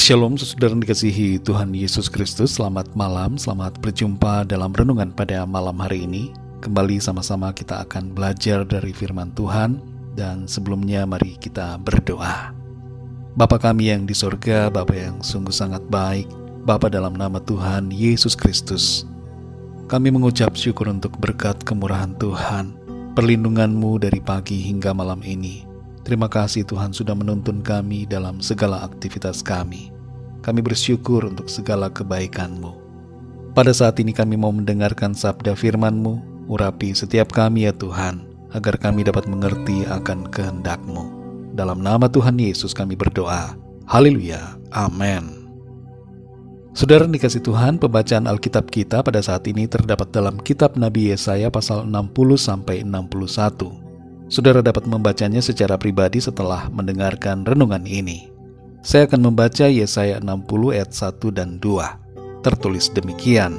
Shalom saudara dikasihi Tuhan Yesus Kristus. Selamat malam, selamat berjumpa dalam renungan pada malam hari ini. Kembali sama-sama kita akan belajar dari firman Tuhan. Dan sebelumnya mari kita berdoa. Bapa kami yang di sorga, Bapa yang sungguh sangat baik, Bapa dalam nama Tuhan Yesus Kristus, kami mengucap syukur untuk berkat kemurahan Tuhan, perlindungan-Mu dari pagi hingga malam ini. Terima kasih Tuhan sudah menuntun kami dalam segala aktivitas kami. Kami bersyukur untuk segala kebaikan-Mu. Pada saat ini kami mau mendengarkan sabda firman-Mu. Urapi setiap kami ya Tuhan, agar kami dapat mengerti akan kehendak-Mu. Dalam nama Tuhan Yesus kami berdoa. Haleluya. Amin. Saudara dikasih Tuhan, pembacaan Alkitab kita pada saat ini terdapat dalam kitab Nabi Yesaya pasal 60-61. Saudara dapat membacanya secara pribadi setelah mendengarkan renungan ini. Saya akan membaca Yesaya 60 ayat 1 dan 2. Tertulis demikian.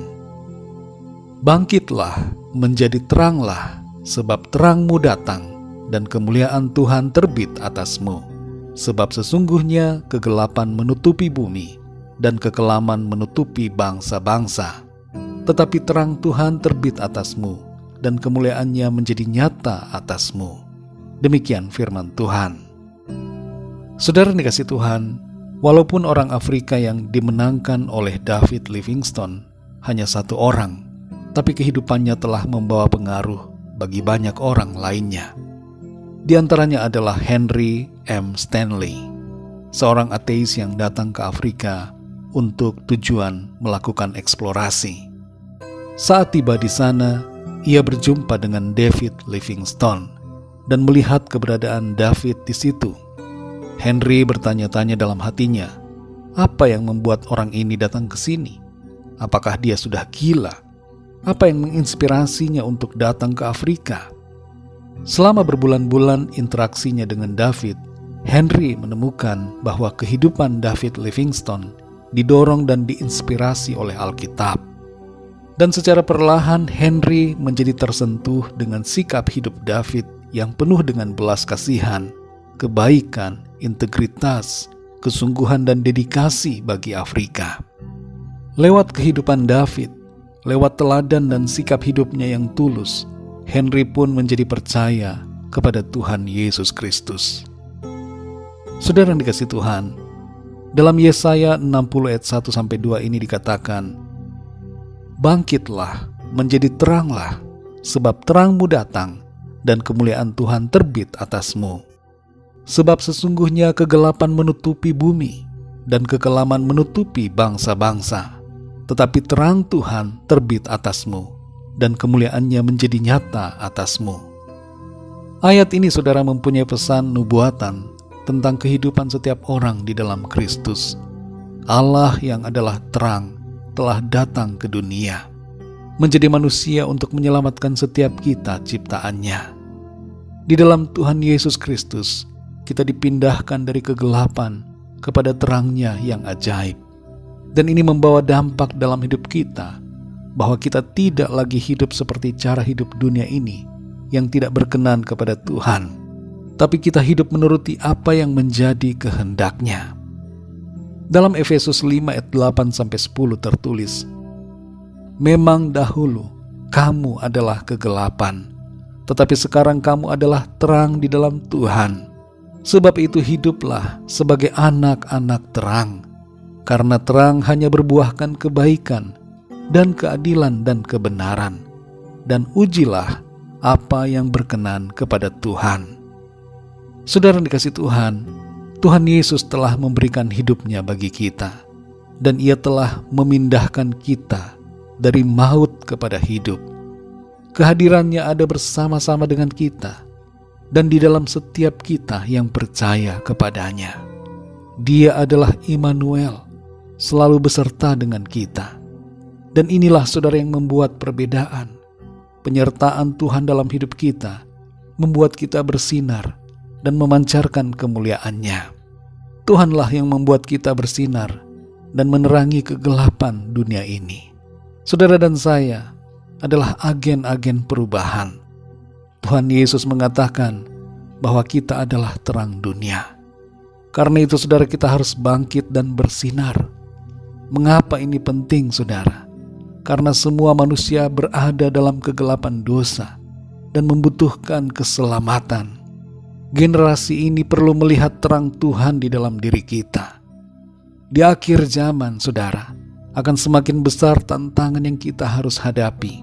Bangkitlah, menjadi teranglah, sebab terangmu datang, dan kemuliaan Tuhan terbit atasmu. Sebab sesungguhnya kegelapan menutupi bumi, dan kekelaman menutupi bangsa-bangsa. Tetapi terang Tuhan terbit atasmu, dan kemuliaannya menjadi nyata atasmu. Demikian firman Tuhan. Saudara dikasih Tuhan, walaupun orang Afrika yang dimenangkan oleh David Livingstone hanya satu orang, tapi kehidupannya telah membawa pengaruh bagi banyak orang lainnya. Di antaranya adalah Henry M. Stanley, seorang ateis yang datang ke Afrika untuk tujuan melakukan eksplorasi. Saat tiba di sana, ia berjumpa dengan David Livingstone dan melihat keberadaan David di situ. Henry bertanya-tanya dalam hatinya, apa yang membuat orang ini datang ke sini? Apakah dia sudah gila? Apa yang menginspirasinya untuk datang ke Afrika? Selama berbulan-bulan interaksinya dengan David, Henry menemukan bahwa kehidupan David Livingstone didorong dan diinspirasi oleh Alkitab. Dan secara perlahan Henry menjadi tersentuh dengan sikap hidup David yang penuh dengan belas kasihan, kebaikan, integritas, kesungguhan dan dedikasi bagi Afrika. Lewat kehidupan David, lewat teladan dan sikap hidupnya yang tulus, Henry pun menjadi percaya kepada Tuhan Yesus Kristus. Saudara yang dikasihi Tuhan, dalam Yesaya 60 ayat 1-2 ini dikatakan, bangkitlah, menjadi teranglah, sebab terangmu datang, dan kemuliaan Tuhan terbit atasmu. Sebab sesungguhnya kegelapan menutupi bumi, dan kekelaman menutupi bangsa-bangsa. Tetapi terang Tuhan terbit atasmu, dan kemuliaannya menjadi nyata atasmu. Ayat ini saudara mempunyai pesan nubuatan tentang kehidupan setiap orang di dalam Kristus. Allah yang adalah terang telah datang ke dunia, menjadi manusia untuk menyelamatkan setiap kita ciptaannya. Di dalam Tuhan Yesus Kristus, kita dipindahkan dari kegelapan kepada terangnya yang ajaib. Dan ini membawa dampak dalam hidup kita, bahwa kita tidak lagi hidup seperti cara hidup dunia ini yang tidak berkenan kepada Tuhan, tapi kita hidup menuruti apa yang menjadi kehendak-Nya. Dalam Efesus 5 ayat 8-10 tertulis, memang dahulu kamu adalah kegelapan, tetapi sekarang kamu adalah terang di dalam Tuhan. Sebab itu hiduplah sebagai anak-anak terang, karena terang hanya berbuahkan kebaikan dan keadilan dan kebenaran. Dan ujilah apa yang berkenan kepada Tuhan. Saudara dikasih Tuhan, Tuhan Yesus telah memberikan hidupnya bagi kita, dan Ia telah memindahkan kita dari maut kepada hidup. Kehadirannya ada bersama-sama dengan kita, dan di dalam setiap kita yang percaya kepadanya. Dia adalah Immanuel, selalu beserta dengan kita. Dan inilah saudara yang membuat perbedaan. Penyertaan Tuhan dalam hidup kita membuat kita bersinar dan memancarkan kemuliaan-Nya. Tuhanlah yang membuat kita bersinar dan menerangi kegelapan dunia ini. Saudara dan saya adalah agen-agen perubahan. Tuhan Yesus mengatakan bahwa kita adalah terang dunia. Karena itu saudara, kita harus bangkit dan bersinar. Mengapa ini penting saudara? Karena semua manusia berada dalam kegelapan dosa dan membutuhkan keselamatan. Generasi ini perlu melihat terang Tuhan di dalam diri kita. Di akhir zaman saudara, akan semakin besar tantangan yang kita harus hadapi.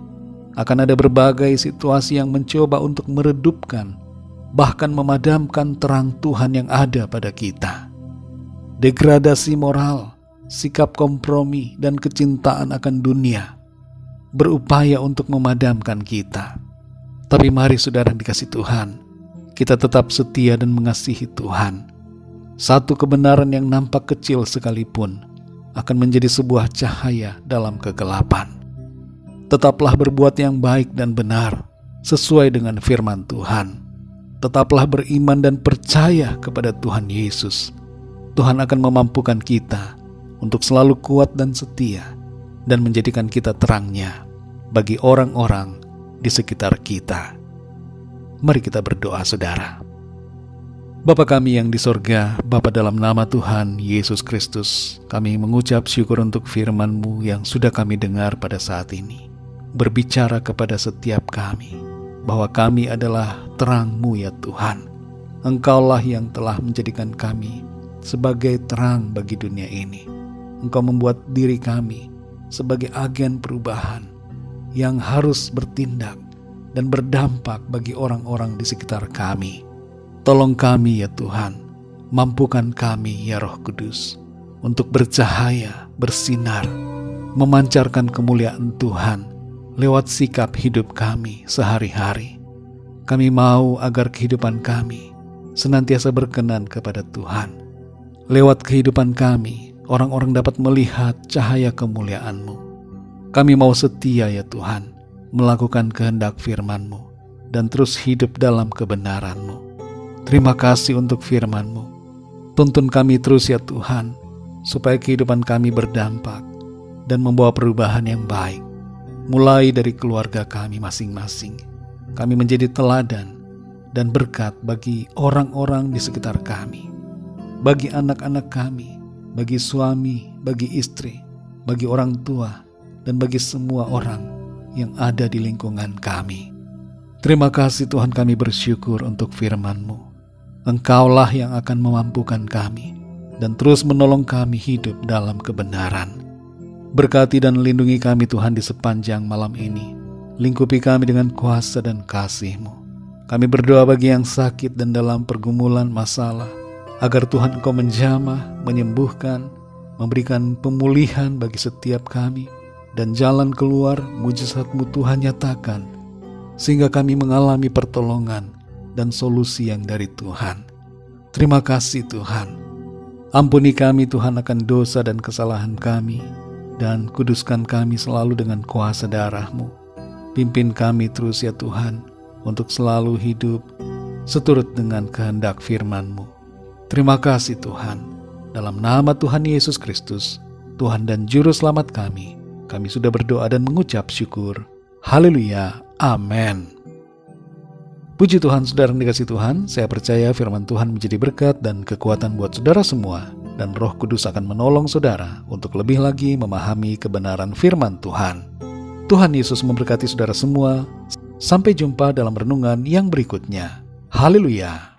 Akan ada berbagai situasi yang mencoba untuk meredupkan, bahkan memadamkan terang Tuhan yang ada pada kita. Degradasi moral, sikap kompromi, dan kecintaan akan dunia berupaya untuk memadamkan kita. Tapi mari saudara dikasih Tuhan, kita tetap setia dan mengasihi Tuhan. Satu kebenaran yang nampak kecil sekalipun akan menjadi sebuah cahaya dalam kegelapan. Tetaplah berbuat yang baik dan benar sesuai dengan firman Tuhan. Tetaplah beriman dan percaya kepada Tuhan Yesus. Tuhan akan memampukan kita untuk selalu kuat dan setia dan menjadikan kita terangnya bagi orang-orang di sekitar kita. Mari kita berdoa saudara. Bapa kami yang di sorga, Bapa, dalam nama Tuhan Yesus Kristus, kami mengucap syukur untuk firman-Mu yang sudah kami dengar pada saat ini. Berbicara kepada setiap kami, bahwa kami adalah terang-Mu ya Tuhan. Engkaulah yang telah menjadikan kami sebagai terang bagi dunia ini. Engkau membuat diri kami sebagai agen perubahan yang harus bertindak dan berdampak bagi orang-orang di sekitar kami. Tolong kami ya Tuhan, mampukan kami ya Roh Kudus untuk bercahaya, bersinar, memancarkan kemuliaan Tuhan lewat sikap hidup kami sehari-hari. Kami mau agar kehidupan kami senantiasa berkenan kepada Tuhan. Lewat kehidupan kami, orang-orang dapat melihat cahaya kemuliaan-Mu. Kami mau setia ya Tuhan, melakukan kehendak firman-Mu dan terus hidup dalam kebenaran-Mu. Terima kasih untuk firman-Mu. Tuntun kami terus ya Tuhan, supaya kehidupan kami berdampak dan membawa perubahan yang baik. Mulai dari keluarga kami masing-masing, kami menjadi teladan dan berkat bagi orang-orang di sekitar kami. Bagi anak-anak kami, bagi suami, bagi istri, bagi orang tua, dan bagi semua orang yang ada di lingkungan kami. Terima kasih Tuhan, kami bersyukur untuk firman-Mu. Engkaulah yang akan memampukan kami dan terus menolong kami hidup dalam kebenaran. Berkati dan lindungi kami Tuhan di sepanjang malam ini. Lingkupi kami dengan kuasa dan kasih-Mu. Kami berdoa bagi yang sakit dan dalam pergumulan masalah, agar Tuhan Engkau menjamah, menyembuhkan, memberikan pemulihan bagi setiap kami, dan jalan keluar mujizat-Mu Tuhan nyatakan, sehingga kami mengalami pertolongan dan solusi yang dari Tuhan. Terima kasih Tuhan. Ampuni kami Tuhan akan dosa dan kesalahan kami, dan kuduskan kami selalu dengan kuasa darah-Mu. Pimpin kami terus ya Tuhan, untuk selalu hidup seturut dengan kehendak firman-Mu. Terima kasih Tuhan. Dalam nama Tuhan Yesus Kristus, Tuhan dan Juru Selamat kami sudah berdoa dan mengucap syukur. Haleluya. Amin. Puji Tuhan, saudara yang dikasihi Tuhan, saya percaya firman Tuhan menjadi berkat dan kekuatan buat saudara semua, dan Roh Kudus akan menolong saudara untuk lebih lagi memahami kebenaran firman Tuhan. Tuhan Yesus memberkati saudara semua. Sampai jumpa dalam renungan yang berikutnya. Haleluya.